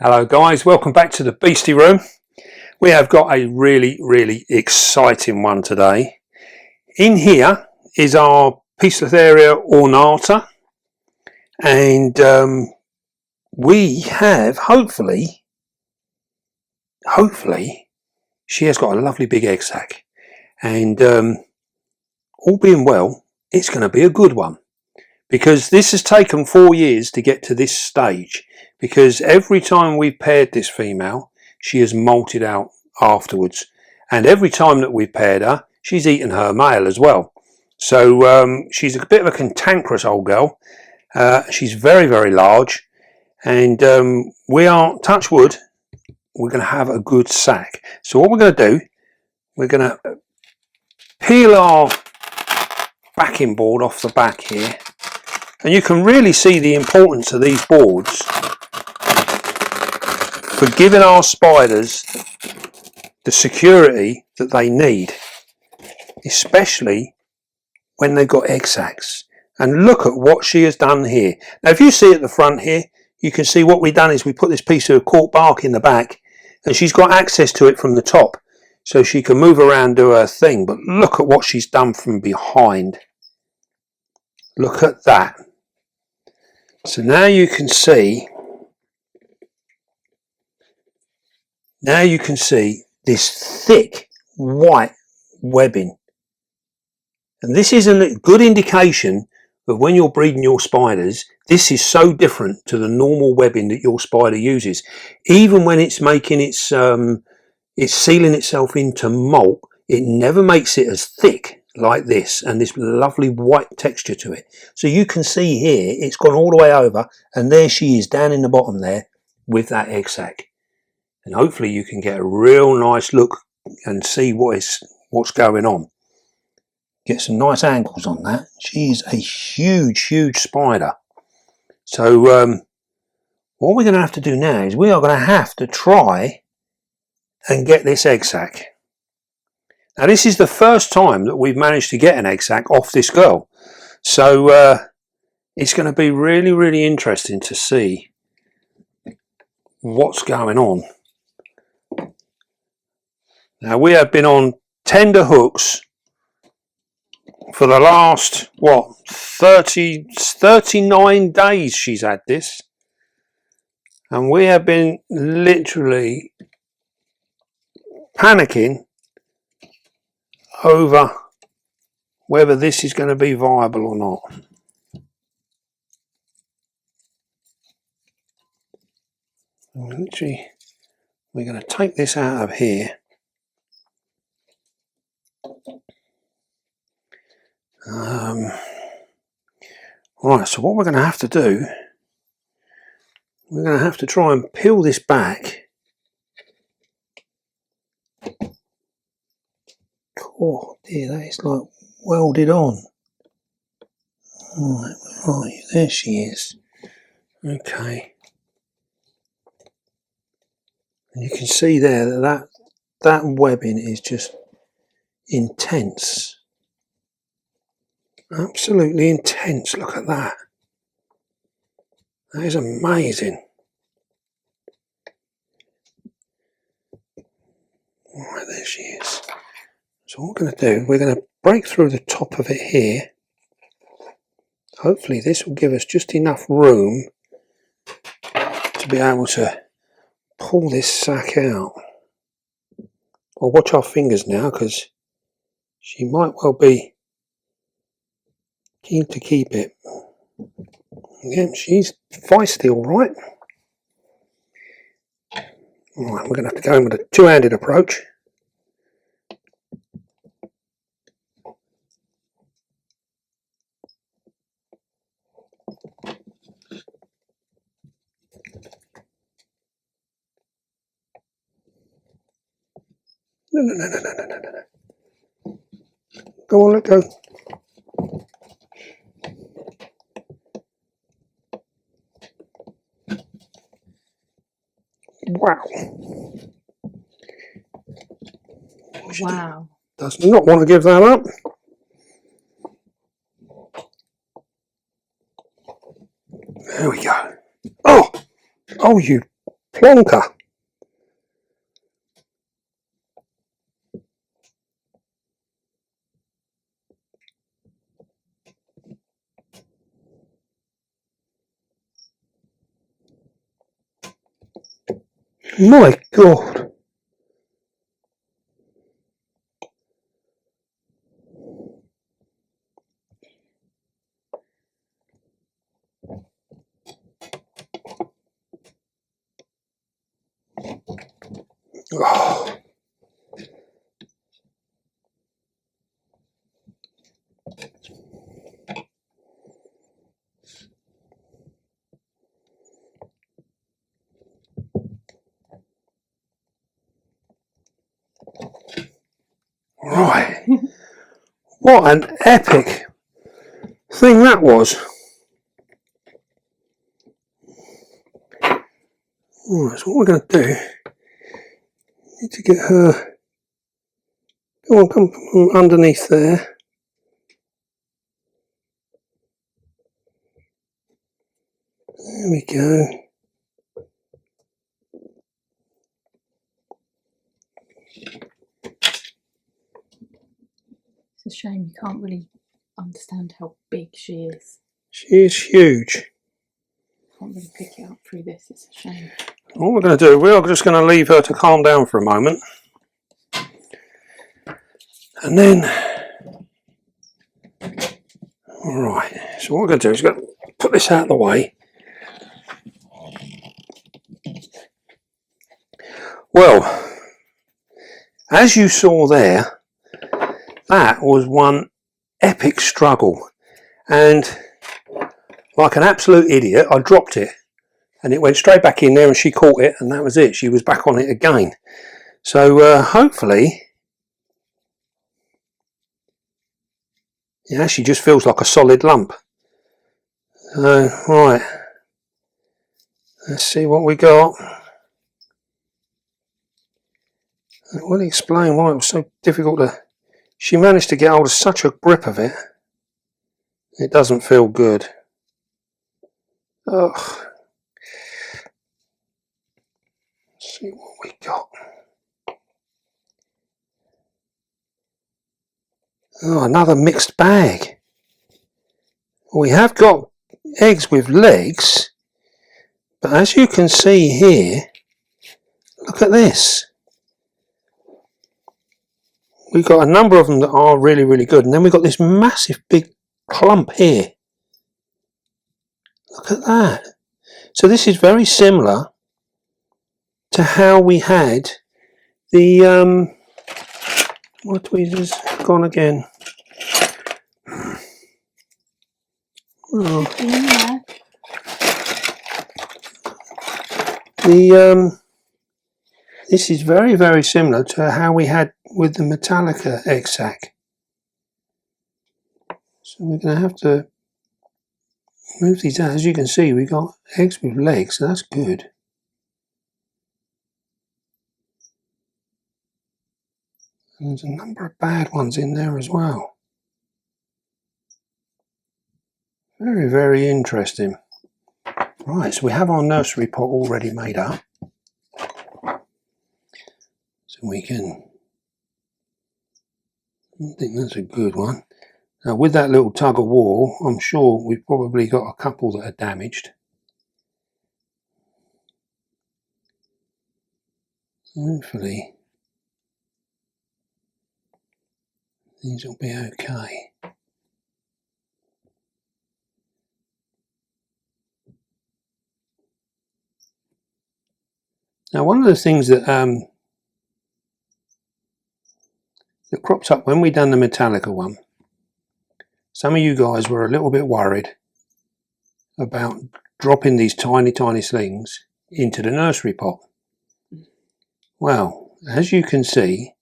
Hello guys, welcome back to the Beastie Room. We have got a really exciting one today. In here is our Poecilotheria ornata, and we have hopefully she has got a lovely big egg sac, and all being well, it's going to be a good one, because this has taken 4 years to get to this stage, because every time we've paired this female, she has molted out afterwards, and every time that we've paired her, she's eaten her male as well. So she's a bit of a cantankerous old girl. She's very large, and we are, touch wood, we're going to have a good sac. So what we're going to do, we're going to peel our backing board off the back here. And you can really see the importance of these boards for giving our spiders the security that they need, especially when they've got egg sacs. And look at what she has done here. Now if you see at the front here, you can see what we've done is we put this piece of cork bark in the back, and she's got access to it from the top, so she can move around, do her thing. But look at what she's done from behind. Look at that. So now you can see this thick white webbing, and this is a good indication of when you're breeding your spiders. This is so different to the normal webbing that your spider uses. Even when it's making it's sealing itself into molt, it never makes it as thick like this, and this lovely white texture to it. So you can see here it's gone all the way over, and there she is down in the bottom there with that egg sac. And hopefully you can get a real nice look and see what's going on. Get some nice angles on that. She's a huge spider. So what we're going to have to do now is we are going to have to try and get this egg sac. Now this is the first time that we've managed to get an egg sac off this girl, so it's going to be really interesting to see what's going on. Now we have been on tender hooks for the last 39 days she's had this, and we have been literally panicking over whether this is going to be viable or not. Literally, we're going to take this out of here. Right, so what we're going to have to do, we're going to have to try and peel this back. Oh dear, that is like welded on. Right, where are you? There she is. Okay. And you can see there that webbing is just intense. Absolutely intense. Look at that. That is amazing. Right, there she is. So what we're going to do, we're going to break through the top of it here. Hopefully this will give us just enough room to be able to pull this sac out. Well, watch our fingers now, because she might well be keen to keep it. Yeah, she's feisty, all right. Alright, we're going to have to go in with a two-handed approach. No. Go on, let go. Wow. Wow. Does not want to give that up. There we go. Oh, you plonker. My God. Oh. Right. What an epic thing that was. Alright, so what we're going to do, need to get her, come from underneath there. There we go. It's a shame you can't really understand how big she is. She is huge. Can't really pick it up through this, it's a shame. What we're going to do, we are just going to leave her to calm down for a moment. And then, alright, so what we're going to do is going to put this out of the way. Well, as you saw there, that was one epic struggle. And like an absolute idiot, I dropped it. And it went straight back in there and she caught it and that was it. She was back on it again. So hopefully, it actually just feels like a solid lump. Right, let's see what we got. I will explain why it was so difficult to... She managed to get hold of such a grip of it. It doesn't feel good. Ugh. Let's see what we got. Oh, another mixed bag. We have got eggs with legs, but as you can see here, look at this. We've got a number of them that are really, really good, and then we've got this massive big clump here. Look at that. So this is very similar to how we had the what was gone again? Oh. Yeah. This is very, very similar to how we had with the Metallica egg sac. So we're going to have to move these out. As you can see, we've got eggs with legs, so that's good. And there's a number of bad ones in there as well. Very, very interesting. Right, so we have our nursery pot already made up. So we can... I think that's a good one. Now with that little tug of war, I'm sure we've probably got a couple that are damaged. Hopefully these will be okay. Now one of the things that that cropped up when we done the Metallica one, some of you guys were a little bit worried about dropping these tiny, tiny slings into the nursery pot. Well, as you can see,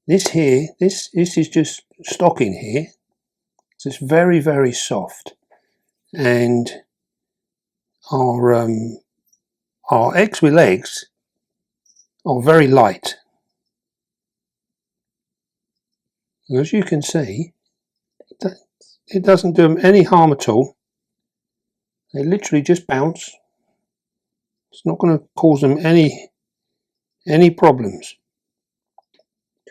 this here, this is just stocking here. So it's very, very soft, and our eggs with legs are very light. And as you can see, it doesn't do them any harm at all. They literally just bounce It's not going to cause them any problems.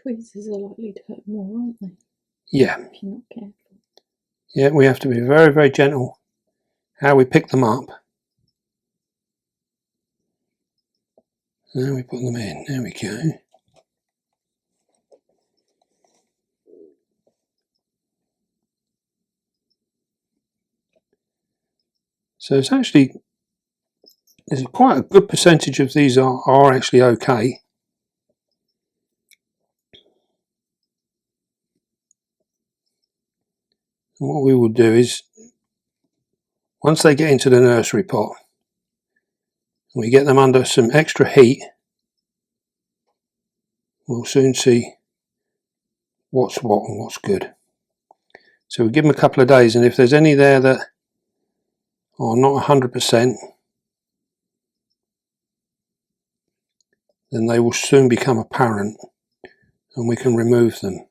Tweezers are likely to hurt more, aren't they? Yeah. If you're not careful. Yeah, we have to be very, very gentle how we pick them up. Now we put them in. There we go. So it's actually, there's quite a good percentage of these are actually okay. And what we will do is, once they get into the nursery pot, we get them under some extra heat, we'll soon see what's what and what's good. So we give them a couple of days, and if there's any there that are not 100%, then they will soon become apparent and we can remove them.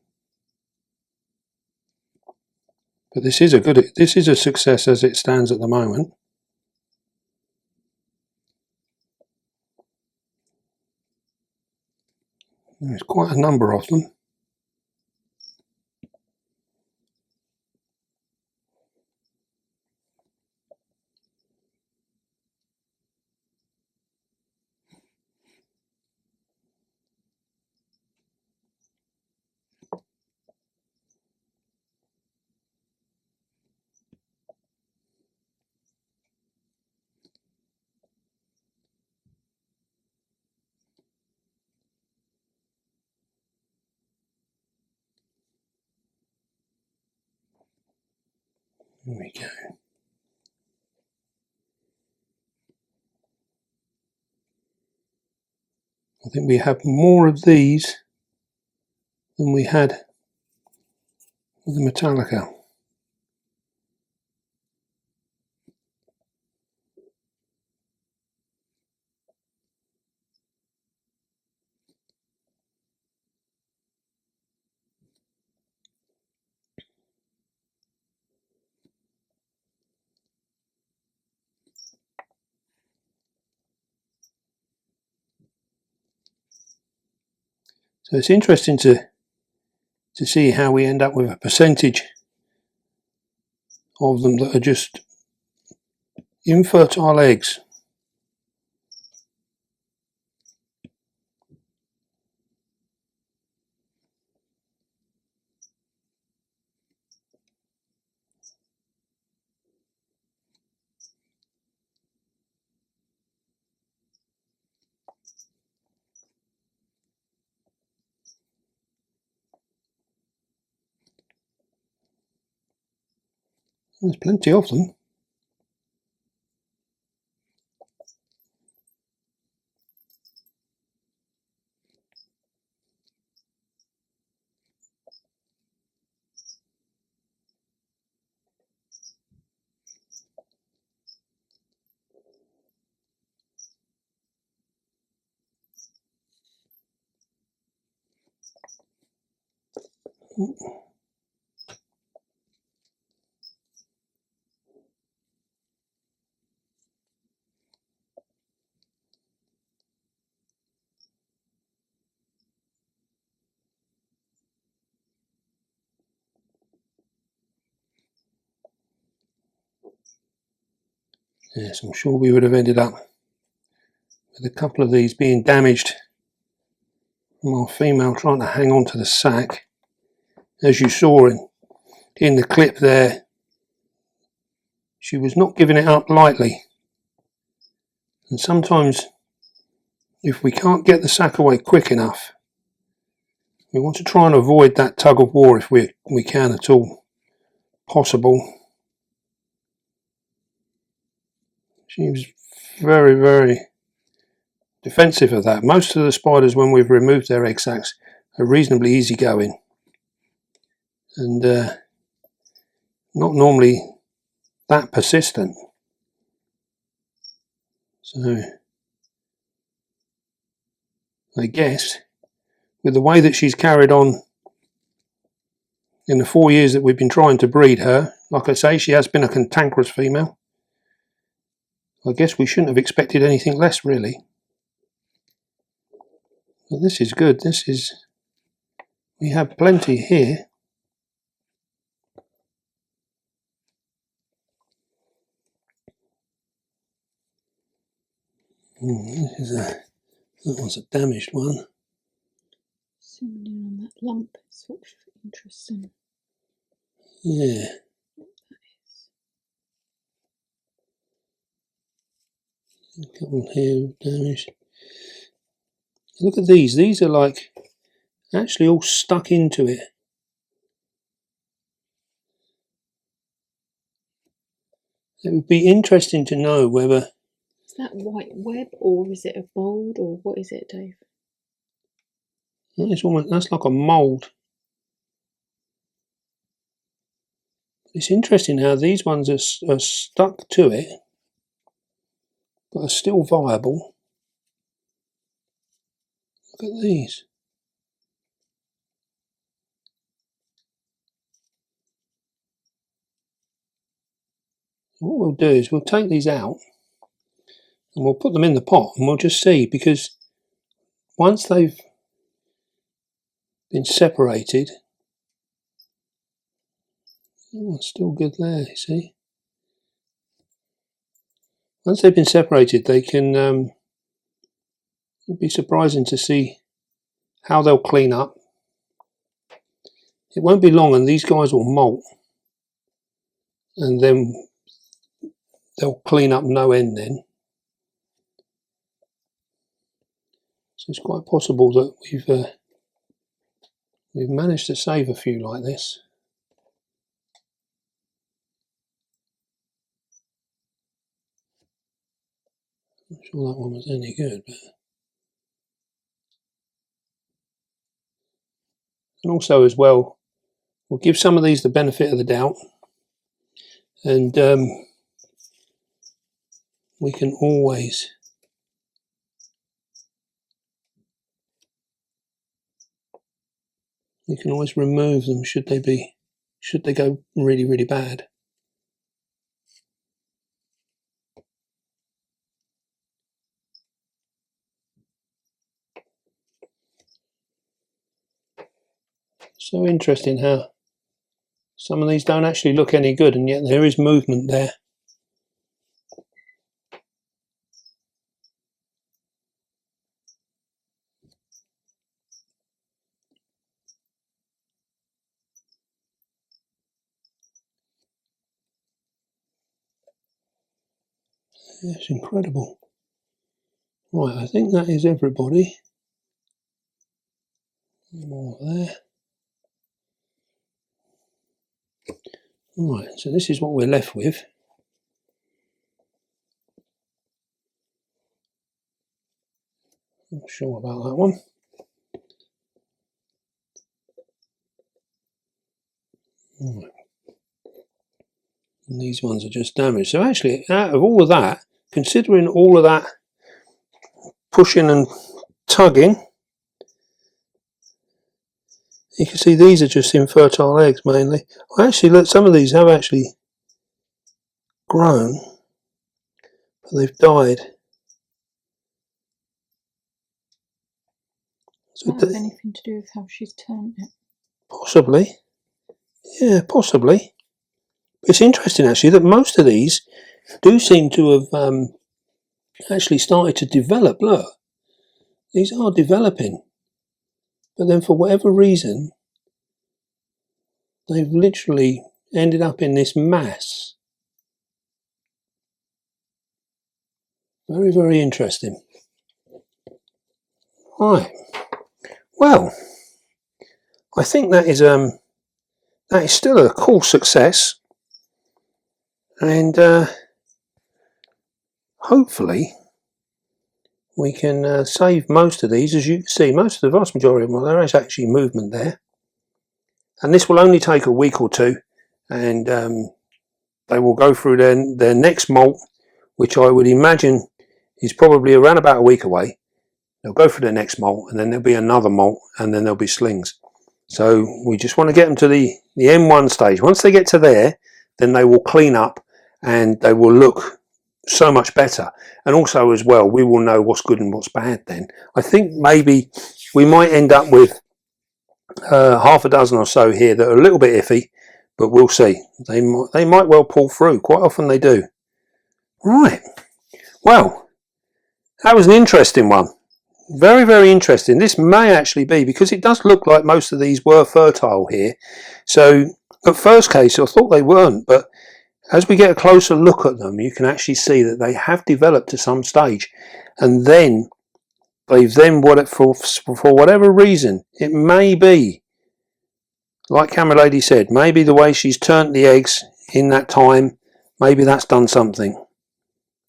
But this is a success as it stands at the moment. There's quite a number of them. There we go. I think we have more of these than we had with the Metallica. So it's interesting to see how we end up with a percentage of them that are just infertile eggs. There's plenty of them. Yes, I'm sure we would have ended up with a couple of these being damaged from our female trying to hang on to the sack. As you saw in the clip there, she was not giving it up lightly. And sometimes, if we can't get the sack away quick enough, we want to try and avoid that tug of war if we can at all possible. She was very, very defensive of that. Most of the spiders, when we've removed their egg sacs, are reasonably easygoing and not normally that persistent. So I guess with the way that she's carried on in the 4 years that we've been trying to breed her, like I say, she has been a cantankerous female. I guess we shouldn't have expected anything less, really. But this is good. We have plenty here. That was a damaged one. Zooming in on that lump, it's sort of interesting. Yeah. A couple here damaged. Look at these. These are like actually all stuck into it. It would be interesting to know whether... Is that white web or is it a mould or what is it, Dave? That's like a mould. It's interesting how these ones are stuck to it, but are still viable. Look at these. What we'll do is we'll take these out and we'll put them in the pot and we'll just see, because once they've been separated, it's still good there, you see. Once they've been separated, they can it'd be surprising to see how they'll clean up. It won't be long and these guys will molt, and then they'll clean up no end then. So it's quite possible that we've managed to save a few like this. I'm not sure that one was any good, but... And also as well, we'll give some of these the benefit of the doubt, and we can always remove them should they go really, really bad. So interesting how some of these don't actually look any good, and yet there is movement there. It's incredible. Right, I think that is everybody. More there. Right, so this is what we're left with. Not sure about that one. Right. And these ones are just damaged. So actually, out of all of that, considering all of that pushing and tugging, you can see these are just infertile eggs mainly. Actually, look, some of these have actually grown, but they've died. So does that have anything to do with how she's turned it? Possibly. Yeah, possibly. It's interesting actually that most of these do seem to have actually started to develop. Look, these are developing, but then for whatever reason they've literally ended up in this mass. Very, very interesting. Right. Well, I think that is still a cool success, and hopefully we can save most of these. As you can see, most of the vast majority of them, there is actually movement there, and this will only take a week or two, and they will go through their next molt, which I would imagine is probably around about a week away. They'll go for their next molt, and then there'll be another molt, and then there'll be slings. So we just want to get them to the M1 stage. Once they get to there, then they will clean up and they will look so much better. And also as well, we will know what's good and what's bad then. I think maybe we might end up with half a dozen or so here that are a little bit iffy, but we'll see. They might well pull through. Quite often they do. Right. Well, that was an interesting one. Very, very interesting. This may actually be, because it does look like most of these were fertile here. So at first case, I thought they weren't, but as we get a closer look at them, you can actually see that they have developed to some stage, and then they've for whatever reason, it may be, like Camera Lady said, maybe the way she's turned the eggs in that time, maybe that's done something.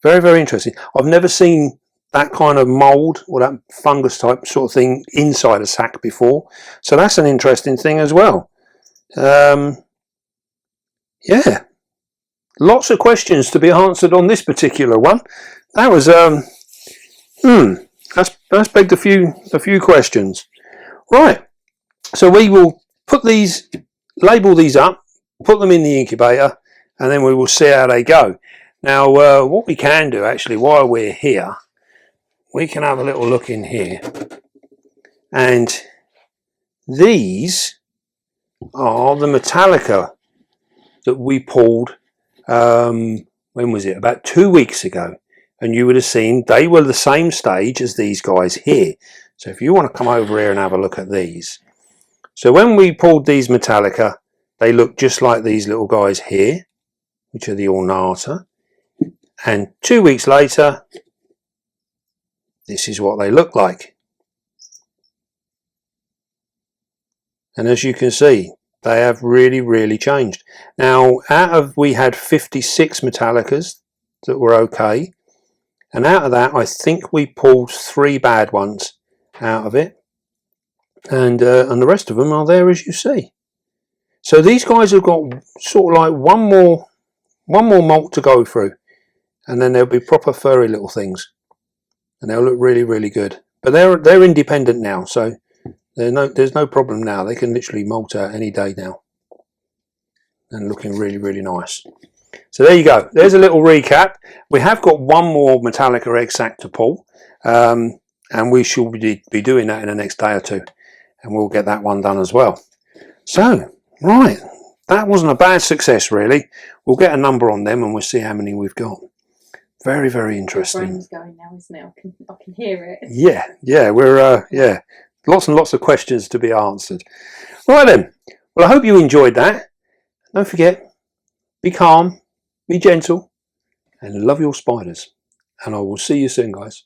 Very, very interesting. I've never seen that kind of mould or that fungus type sort of thing inside a sack before, so that's an interesting thing as well. Yeah. Lots of questions to be answered on this particular one. That was that's begged a few questions. Right. So we will label these up, put them in the incubator, and then we will see how they go. Now, what we can do actually while we're here, we can have a little look in here, and these are the Metallica that we pulled. When was it? About 2 weeks ago, and you would have seen they were the same stage as these guys here. So if you want to come over here and have a look at these, so when we pulled these Metallica, they look just like these little guys here, which are the ornata, and 2 weeks later this is what they look like. And as you can see, they have really changed. Now, we had 56 Metallicas that were okay, and out of that I think we pulled 3 bad ones out of it, and the rest of them are there as you see. So these guys have got sort of like one more molt to go through, and then they'll be proper furry little things, and they'll look really good. But they're independent now, so there's no problem now. They can literally molt out any day now, and looking really nice. So there you go. There's a little recap. We have got one more Metallica egg sac to pull, and we shall be doing that in the next day or two, and we'll get that one done as well. So, right, that wasn't a bad success really. We'll get a number on them and we'll see how many we've got. Very interesting. My brain's going now, isn't it? I can hear it. Yeah, we're lots and lots of questions to be answered. Right then, well I hope you enjoyed that. Don't forget, be calm, be gentle, and love your spiders. And I will see you soon, guys.